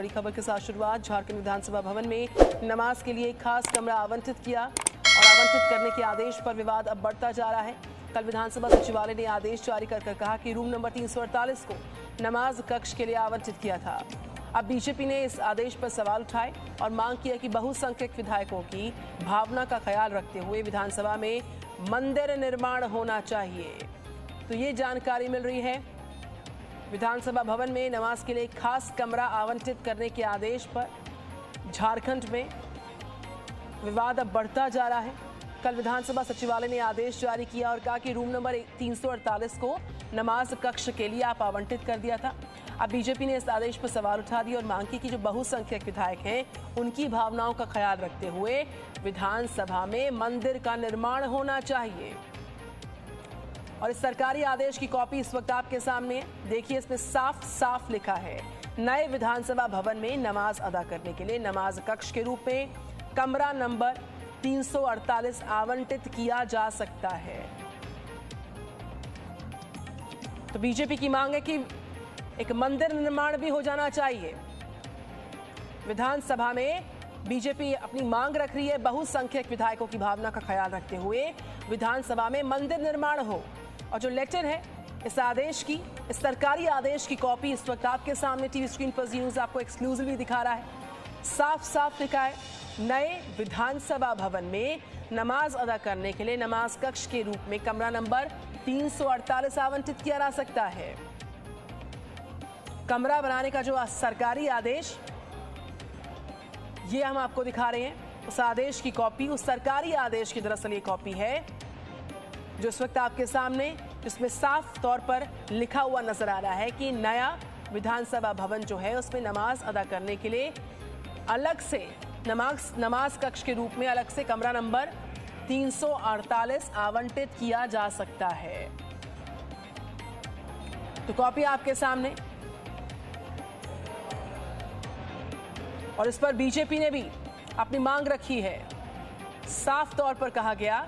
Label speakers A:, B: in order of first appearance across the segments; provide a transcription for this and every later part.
A: बड़ी खबर के साथ शुरुआत। झारखंड विधानसभा भवन में नमाज के लिए एक खास कमरा आवंटित किया और आवंटित करने के आदेश पर विवाद अब बढ़ता जा रहा है। कल विधानसभा सचिवालय ने आदेश जारी कर कहा कि रूम नंबर 348 को नमाज कक्ष के लिए आवंटित किया था। अब बीजेपी ने इस आदेश पर सवाल उठाए और मांग किया कि बहुसंख्यक विधायकों की भावना का ख्याल रखते हुए विधानसभा में मंदिर निर्माण होना चाहिए। तो ये जानकारी मिल रही है। विधानसभा भवन में नमाज के लिए एक खास कमरा आवंटित करने के आदेश पर झारखंड में विवाद अब बढ़ता जा रहा है। कल विधानसभा सचिवालय ने आदेश जारी किया और कहा कि रूम नंबर 348 को नमाज कक्ष के लिए आप आवंटित कर दिया था। अब बीजेपी ने इस आदेश पर सवाल उठा दिया और मांग की कि जो बहुसंख्यक विधायक हैं उनकी भावनाओं का ख्याल रखते हुए विधानसभा में मंदिर का निर्माण होना चाहिए। और इस सरकारी आदेश की कॉपी इस वक्त आपके सामने है। देखिए, इसमें साफ साफ लिखा है, नए विधानसभा भवन में नमाज अदा करने के लिए नमाज कक्ष के रूप में कमरा नंबर 348 आवंटित किया जा सकता है। तो बीजेपी की मांग है कि एक मंदिर निर्माण भी हो जाना चाहिए। विधानसभा में बीजेपी अपनी मांग रख रही है, बहुसंख्यक विधायकों की भावना का ख्याल रखते हुए विधानसभा में मंदिर निर्माण हो। और जो लेटर है इस आदेश की, इस सरकारी आदेश की कॉपी इस वक्त आपके सामने टीवी स्क्रीन पर न्यूज़ आपको एक्सक्लूसिवली दिखा रहा है। साफ साफ लिखा है, नए विधानसभा भवन में नमाज अदा करने के लिए नमाज कक्ष के रूप में कमरा नंबर 348 आवंटित किया जा सकता है। कमरा बनाने का जो सरकारी आदेश ये हम आपको दिखा रहे हैं, उस आदेश की कॉपी, उस सरकारी आदेश की दरअसल ये कॉपी है जो इस वक्त आपके सामने, जिसमें साफ तौर पर लिखा हुआ नजर आ रहा है कि नया विधानसभा भवन जो है उसमें नमाज अदा करने के लिए अलग से नमाज कक्ष के रूप में अलग से कमरा नंबर 348 आवंटित किया जा सकता है। तो कॉपी आपके सामने, और इस पर बीजेपी ने भी अपनी मांग रखी है। साफ तौर पर कहा गया,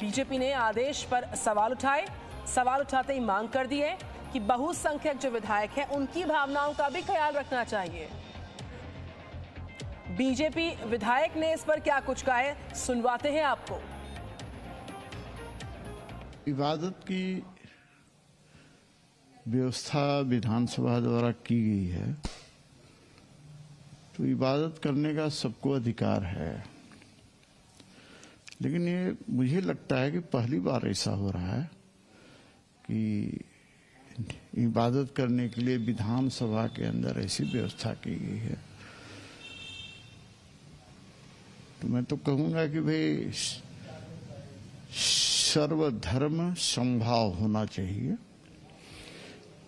A: बीजेपी ने आदेश पर सवाल उठाए, सवाल उठाते ही मांग कर दी है कि बहुसंख्यक जो विधायक हैं उनकी भावनाओं का भी ख्याल रखना चाहिए। बीजेपी विधायक ने इस पर क्या कुछ कहा है, सुनवाते हैं आपको।
B: इबादत की व्यवस्था विधानसभा द्वारा की गई है, तो इबादत करने का सबको अधिकार है। लेकिन ये मुझे लगता है कि पहली बार ऐसा हो रहा है कि इबादत करने के लिए विधानसभा के अंदर ऐसी व्यवस्था की गई है। तो मैं तो कहूँगा कि भाई सर्वधर्म समभाव होना चाहिए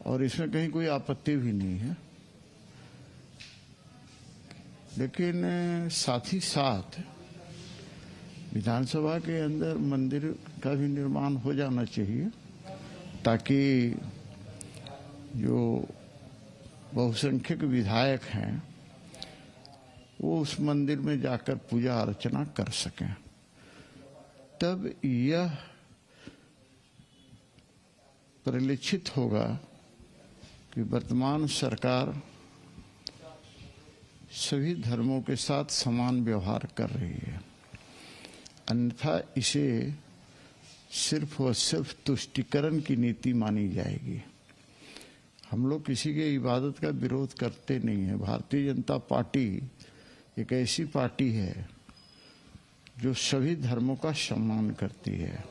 B: और इसमें कहीं कोई आपत्ति भी नहीं है। लेकिन साथ ही साथ विधानसभा के अंदर मंदिर का भी निर्माण हो जाना चाहिए ताकि जो बहुसंख्यक विधायक हैं वो उस मंदिर में जाकर पूजा अर्चना कर सकें। तब यह परिलक्षित होगा कि वर्तमान सरकार सभी धर्मों के साथ समान व्यवहार कर रही है, अन्यथा इसे सिर्फ और सिर्फ तुष्टीकरण की नीति मानी जाएगी। हम लोग किसी के इबादत का विरोध करते नहीं है। भारतीय जनता पार्टी एक ऐसी पार्टी है जो सभी धर्मों का सम्मान करती है।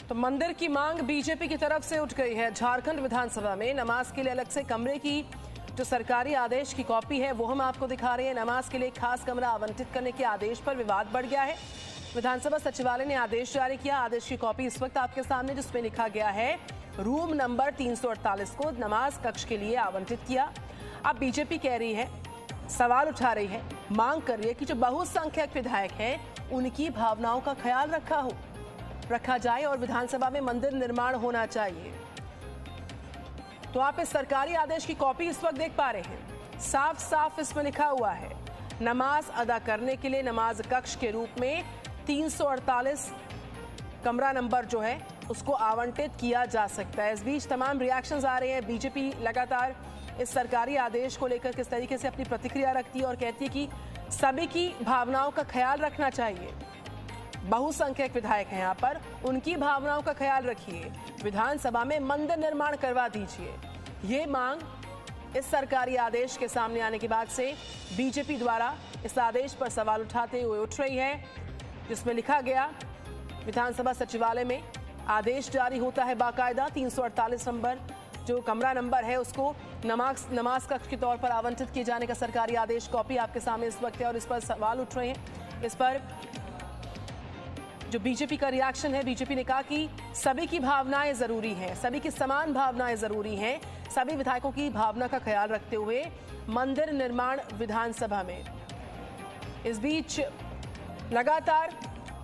A: तो मंदिर की मांग बीजेपी की तरफ से उठ गई है। झारखंड विधानसभा में नमाज के लिए अलग से कमरे की जो सरकारी आदेश की कॉपी है वो हम आपको दिखा रहे हैं। नमाज के लिए खास कमरा आवंटित करने के आदेश पर विवाद बढ़ गया है। विधानसभा सचिवालय ने आदेश जारी किया। आदेश की कॉपी इस वक्त आपके सामने, जिसमें लिखा गया है रूम नंबर 348 को नमाज कक्ष के लिए आवंटित किया। अब बीजेपी कह रही है, सवाल उठा रही है, मांग कर रही है कि जो बहुसंख्यक विधायक हैं उनकी भावनाओं का ख्याल रखा जाए और विधानसभा में मंदिर निर्माण होना चाहिए। तो आप इस सरकारी आदेश की कॉपी इस वक्त देख पा रहे हैं। साफ साफ इसमें लिखा हुआ है, नमाज अदा करने के लिए नमाज कक्ष के रूप में 348 कमरा नंबर जो है उसको आवंटित किया जा सकता है। इस बीच तमाम रिएक्शंस आ रहे हैं। बीजेपी लगातार इस सरकारी आदेश को लेकर किस तरीके से अपनी प्रतिक्रिया रखती है और कहती है कि सभी की भावनाओं का ख्याल रखना चाहिए। बहुसंख्यक विधायक हैं यहाँ पर, उनकी भावनाओं का ख्याल रखिए, विधानसभा में मंदिर निर्माण करवा दीजिए। ये मांग इस सरकारी आदेश के सामने आने के बाद से बीजेपी द्वारा इस आदेश पर सवाल उठाते हुए उठ रही है, जिसमें लिखा गया विधानसभा सचिवालय में आदेश जारी होता है बाकायदा। 348 नंबर जो कमरा नंबर है उसको नमाज कक्ष के तौर पर आवंटित किए जाने का सरकारी आदेश कॉपी आपके सामने इस वक्त है और इस पर सवाल उठ रहे हैं। इस पर जो बीजेपी का रिएक्शन है, बीजेपी ने कहा कि सभी की भावनाएं जरूरी हैं, सभी की समान भावनाएं जरूरी हैं, सभी विधायकों की भावना का ख्याल रखते हुए मंदिर निर्माण विधानसभा में। इस बीच लगातार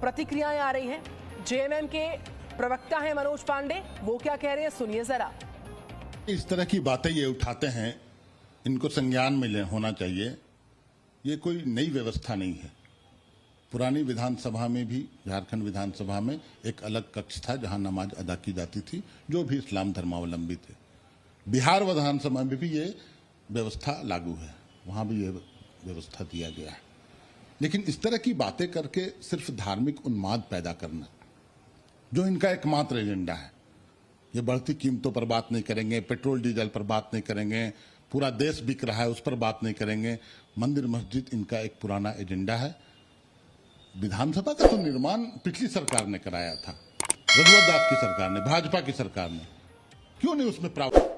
A: प्रतिक्रियाएं आ रही हैं। जेएमएम के प्रवक्ता हैं मनोज पांडे, वो क्या कह रहे हैं सुनिए जरा।
C: इस तरह की बातें ये उठाते हैं, इनको संज्ञान में होना चाहिए। ये कोई नई व्यवस्था नहीं है। पुरानी विधानसभा में भी, झारखंड विधानसभा में एक अलग कक्ष था जहां नमाज अदा की जाती थी, जो भी इस्लाम धर्मावलंबी थे। बिहार विधानसभा में भी ये व्यवस्था लागू है, वहां भी ये व्यवस्था दिया गया है। लेकिन इस तरह की बातें करके सिर्फ धार्मिक उन्माद पैदा करना, जो इनका एकमात्र एजेंडा है। ये बढ़ती कीमतों पर बात नहीं करेंगे, पेट्रोल डीजल पर बात नहीं करेंगे, पूरा देश बिक रहा है उस पर बात नहीं करेंगे। मंदिर मस्जिद इनका एक पुराना एजेंडा है। विधानसभा का तो निर्माण पिछली सरकार ने कराया था, रघुवर दास की सरकार ने, भाजपा की सरकार ने। क्यों नहीं उसमें प्रावधान